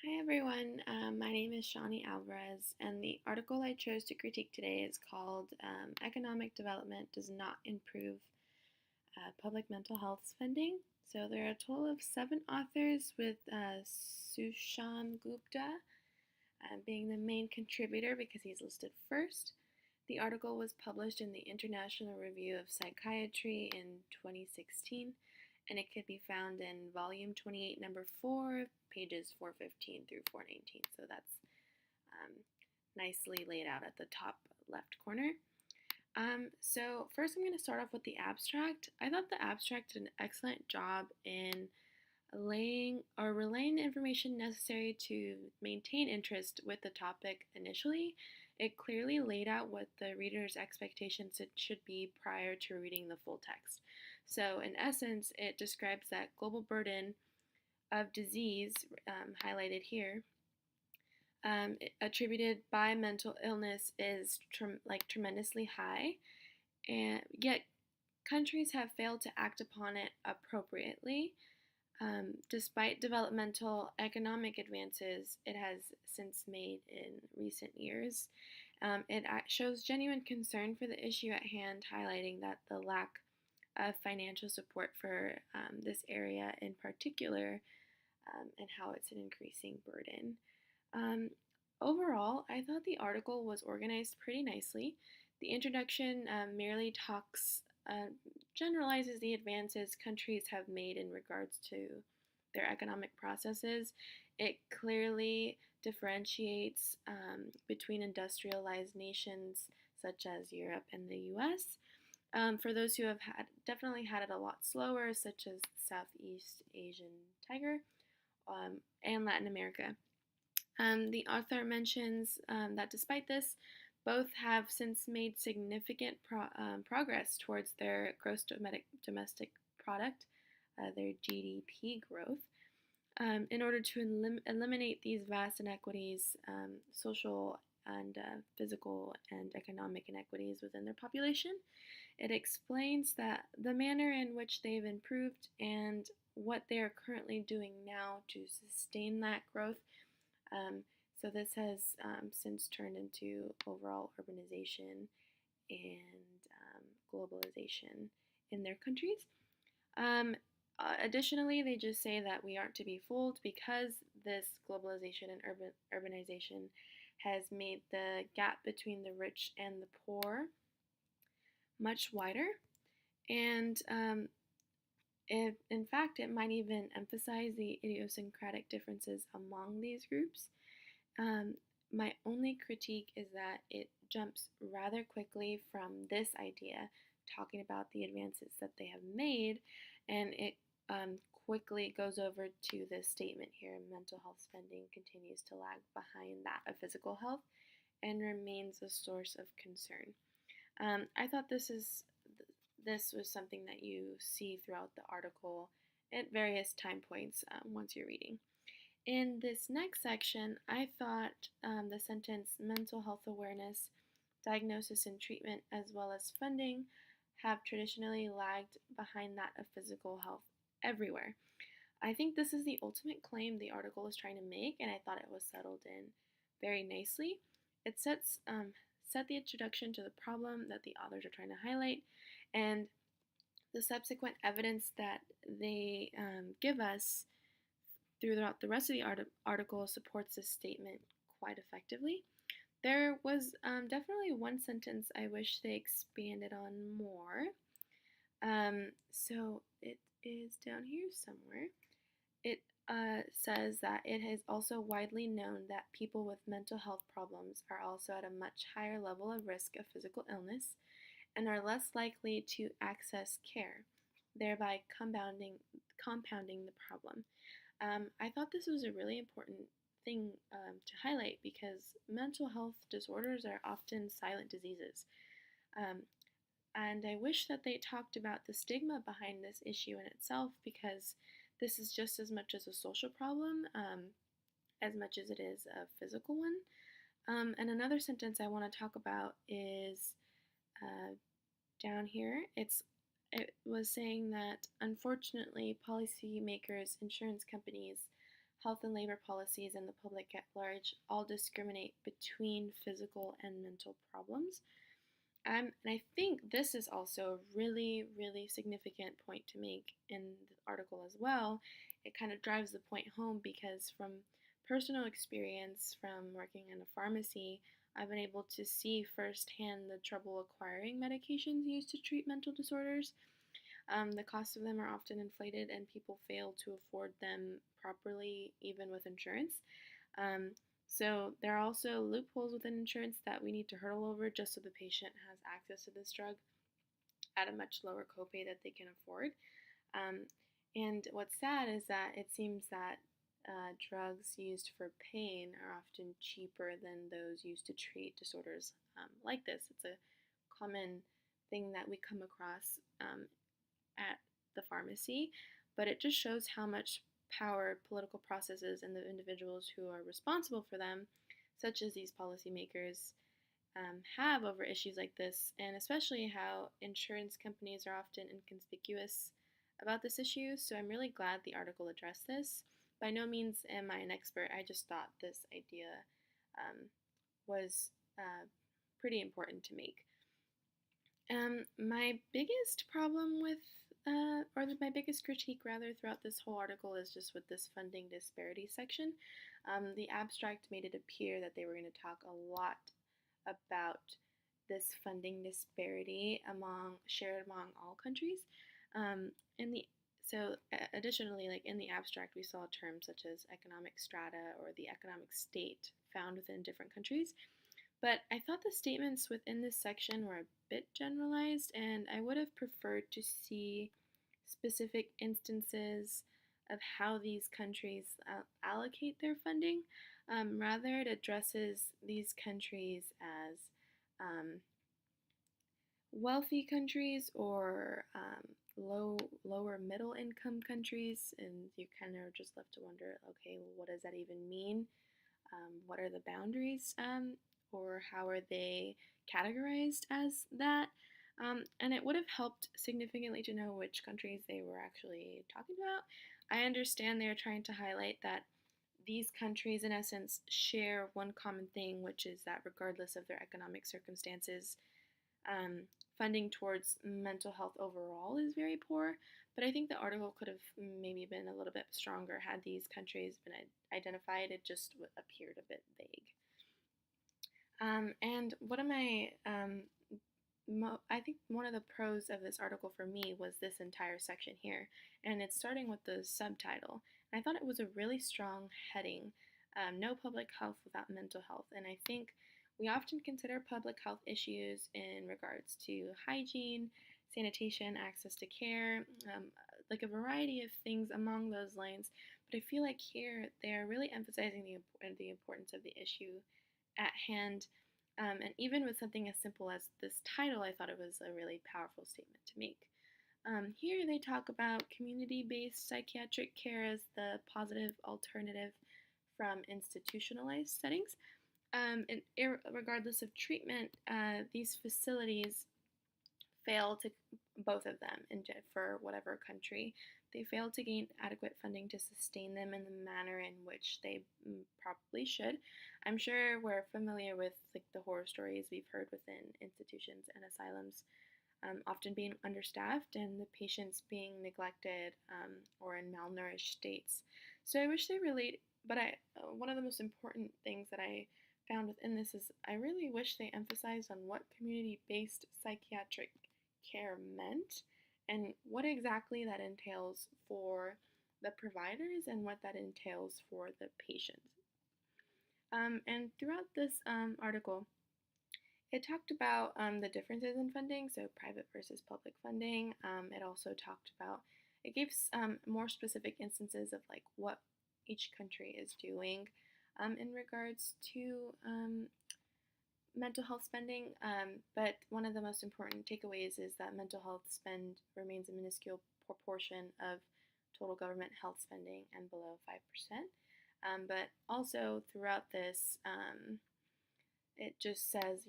Hi everyone, my name is Shani Alvarez, and the article I chose to critique today is called Economic Development Does Not Improve Public Mental Health Spending. So there are a total of 7 authors, with Susham Gupta being the main contributor because he's listed first. The article was published in the International Review of Psychiatry in 2016, and it could be found in volume 28, number 4, pages 415 through 419. So that's um, nicely laid out at the top left corner. So first I'm going to start off with the abstract. I thought the abstract did an excellent job in relaying the information necessary to maintain interest with the topic initially. It clearly laid out what the reader's expectations should be prior to reading the full text. So, in essence, it describes that global burden of disease, highlighted here, attributed by mental illness is tremendously high, and yet countries have failed to act upon it appropriately. Despite developmental economic advances it has since made in recent years, it shows genuine concern for the issue at hand, highlighting that the lack of financial support for this area in particular, and how it's an increasing burden. Um, Overall, I thought the article was organized pretty nicely. The introduction merely generalizes the advances countries have made in regards to their economic processes. It clearly differentiates between industrialized nations such as Europe and the US. For those who have definitely had it a lot slower, such as Southeast Asian tiger, and Latin America. The author mentions that despite this, both have since made significant progress towards their gross domestic product, their GDP growth, in order to eliminate these vast inequities, social and physical and economic inequities within their population. It explains that the manner in which they've improved and what they are currently doing now to sustain that growth. So this has since turned into overall urbanization and globalization in their countries. Additionally, they just say that we aren't to be fooled because this globalization and urbanization has made the gap between the rich and the poor much wider. And in fact, it might even emphasize the idiosyncratic differences among these groups. My only critique is that it jumps rather quickly from this idea, talking about the advances that they have made, and it quickly goes over to this statement here: mental health spending continues to lag behind that of physical health and remains a source of concern. I thought this was something that you see throughout the article at various time points once you're reading. In this next section, I thought the sentence mental health awareness, diagnosis and treatment, as well as funding, have traditionally lagged behind that of physical health everywhere. I think this is the ultimate claim the article is trying to make, and I thought it was settled in very nicely. It set the introduction to the problem that the authors are trying to highlight, and the subsequent evidence that they give us throughout the rest of the article supports this statement quite effectively. There was definitely one sentence I wish they expanded on more. So it is down here somewhere. It says that it is also widely known that people with mental health problems are also at a much higher level of risk of physical illness and are less likely to access care, thereby compounding the problem. I thought this was a really important thing to highlight because mental health disorders are often silent diseases. And I wish that they talked about the stigma behind this issue in itself, because this is just as much as a social problem as much as it is a physical one. And another sentence I want to talk about is down here. It was saying that unfortunately policymakers, insurance companies, health and labor policies and the public at large all discriminate between physical and mental problems. And I think this is also a really, really significant point to make in the article as well. It kind of drives the point home because from personal experience from working in a pharmacy, I've been able to see firsthand the trouble acquiring medications used to treat mental disorders. The cost of them are often inflated, and people fail to afford them properly, even with insurance. Um, so there are also loopholes within insurance that we need to hurdle over just so the patient has access to this drug at a much lower copay that they can afford. Um, and what's sad is that it seems that drugs used for pain are often cheaper than those used to treat disorders like this. It's a common thing that we come across at the pharmacy, but it just shows how much power political processes and the individuals who are responsible for them, such as these policymakers, have over issues like this, and especially how insurance companies are often inconspicuous about this issue. So I'm really glad the article addressed this. By no means am I an expert, I just thought this idea was pretty important to make. My biggest problem with, my biggest critique rather, throughout this whole article is just with this funding disparity section. The abstract made it appear that they were going to talk a lot about this funding disparity shared among all countries. In the so additionally, like in the abstract, we saw terms such as economic strata or the economic state found within different countries. But I thought the statements within this section were a bit generalized, and I would have preferred to see specific instances of how these countries allocate their funding. Rather, it addresses these countries as wealthy countries or lower middle income countries, and you kind of just left to wonder, okay, well, what does that even mean? What are the boundaries, or how are they categorized as that? And it would have helped significantly to know which countries they were actually talking about. I understand they're trying to highlight that these countries, in essence, share one common thing, which is that regardless of their economic circumstances, funding towards mental health overall is very poor. But I think the article could have maybe been a little bit stronger had these countries been identified. It just appeared a bit vague. And one of my, I think one of the pros of this article for me was this entire section here. And it's starting with the subtitle. And I thought it was a really strong heading, No Public Health Without Mental Health. And I think we often consider public health issues in regards to hygiene, sanitation, access to care, like a variety of things along those lines. But I feel like here they are really emphasizing the importance of the issue at hand. And even with something as simple as this title, I thought it was a really powerful statement to make. Here they talk about community-based psychiatric care as the positive alternative from institutionalized settings. And regardless of treatment, these facilities fail to, both of them, for whatever country, they fail to gain adequate funding to sustain them in the manner in which they probably should. I'm sure we're familiar with like the horror stories we've heard within institutions and asylums, often being understaffed and the patients being neglected or in malnourished states. So I wish they relate, but one of the most important things that I found within this is I really wish they emphasized on what community-based psychiatric care meant and what exactly that entails for the providers and what that entails for the patients. And throughout this article, it talked about the differences in funding, so private versus public funding. It also talked about, it gives more specific instances of like what each country is doing in regards to mental health spending, but one of the most important takeaways is that mental health spend remains a minuscule proportion of total government health spending and below 5%. But also throughout this, it just says,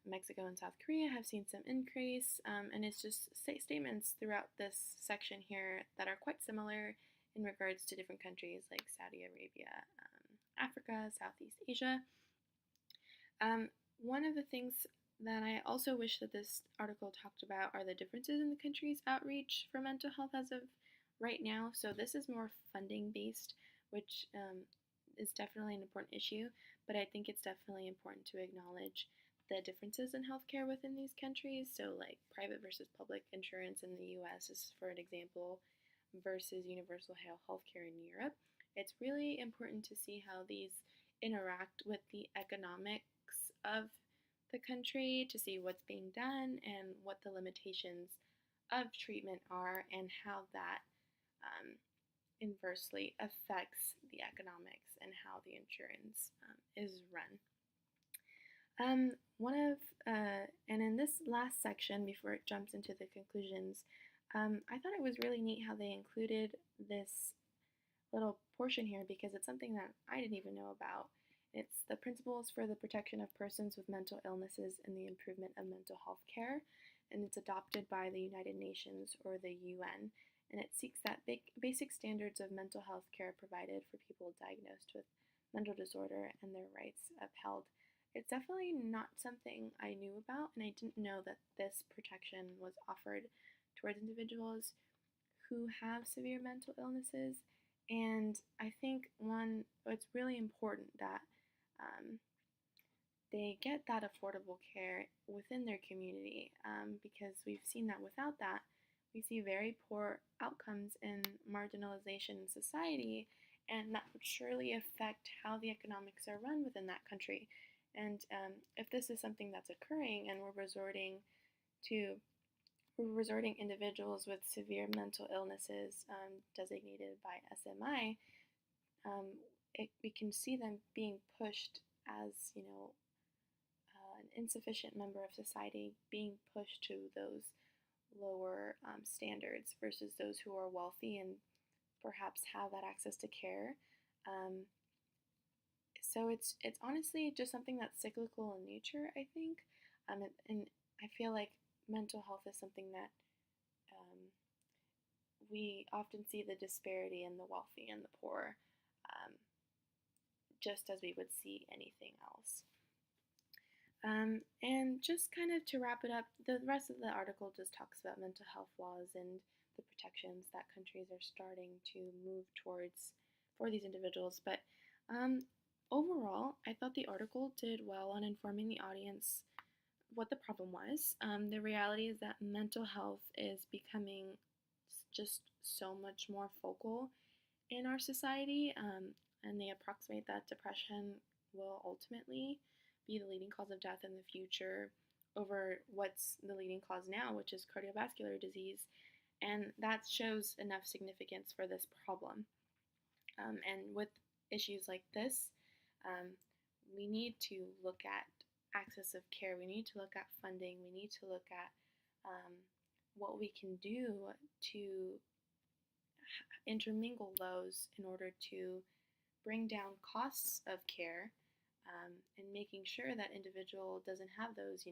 Mexico and South Korea have seen some increase, and it's just statements throughout this section here that are quite similar in regards to different countries like Saudi Arabia, Africa, Southeast Asia. One of the things that I also wish that this article talked about are the differences in the country's outreach for mental health as of right now. So this is more funding based, which is definitely an important issue, but I think it's definitely important to acknowledge the differences in healthcare within these countries. So like private versus public insurance in the US is for an example versus universal healthcare in Europe. It's really important to see how these interact with the economics of the country, to see what's being done and what the limitations of treatment are and how that inversely affects the economics and how the insurance is run. And in this last section, before it jumps into the conclusions, I thought it was really neat how they included this little portion here because it's something that I didn't even know about. It's the Principles for the Protection of Persons with Mental Illnesses and the Improvement of Mental Health Care, and it's adopted by the United Nations or the UN, and it seeks that basic standards of mental health care provided for people diagnosed with mental disorder and their rights upheld. It's definitely not something I knew about, and I didn't know that this protection was offered towards individuals who have severe mental illnesses. And I think it's really important that they get that affordable care within their community because we've seen that without that, we see very poor outcomes in marginalization in society, and that would surely affect how the economics are run within that country. And if this is something that's occurring and we're resorting individuals with severe mental illnesses designated by SMI, we can see them being pushed as, an insufficient member of society, being pushed to those lower standards versus those who are wealthy and perhaps have that access to care. So it's honestly just something that's cyclical in nature, I think, and I feel like mental health is something that we often see the disparity in the wealthy and the poor, just as we would see anything else. And just kind of to wrap it up, the rest of the article just talks about mental health laws and the protections that countries are starting to move towards for these individuals. But overall, I thought the article did well on informing the audience what the problem was. The reality is that mental health is becoming just so much more focal in our society, and they approximate that depression will ultimately be the leading cause of death in the future over what's the leading cause now, which is cardiovascular disease. And that shows enough significance for this problem. And with issues like this, we need to look at access of care. We need to look at funding. We need to look at what we can do to intermingle those in order to bring down costs of care, and making sure that individual doesn't have those,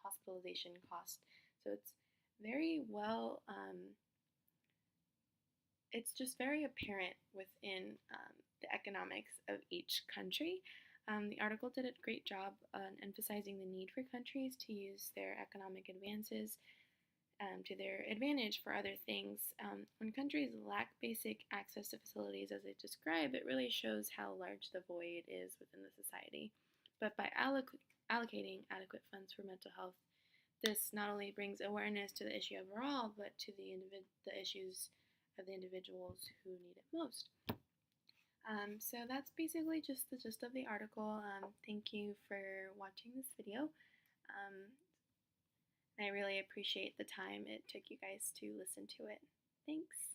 hospitalization costs. So it's very well, it's just very apparent within the economics of each country. The article did a great job on emphasizing the need for countries to use their economic advances to their advantage for other things. When countries lack basic access to facilities, as I described, it really shows how large the void is within the society. But by allocating adequate funds for mental health, this not only brings awareness to the issue overall, but to the issues of the individuals who need it most. So that's basically just the gist of the article. Thank you for watching this video. I really appreciate the time it took you guys to listen to it. Thanks.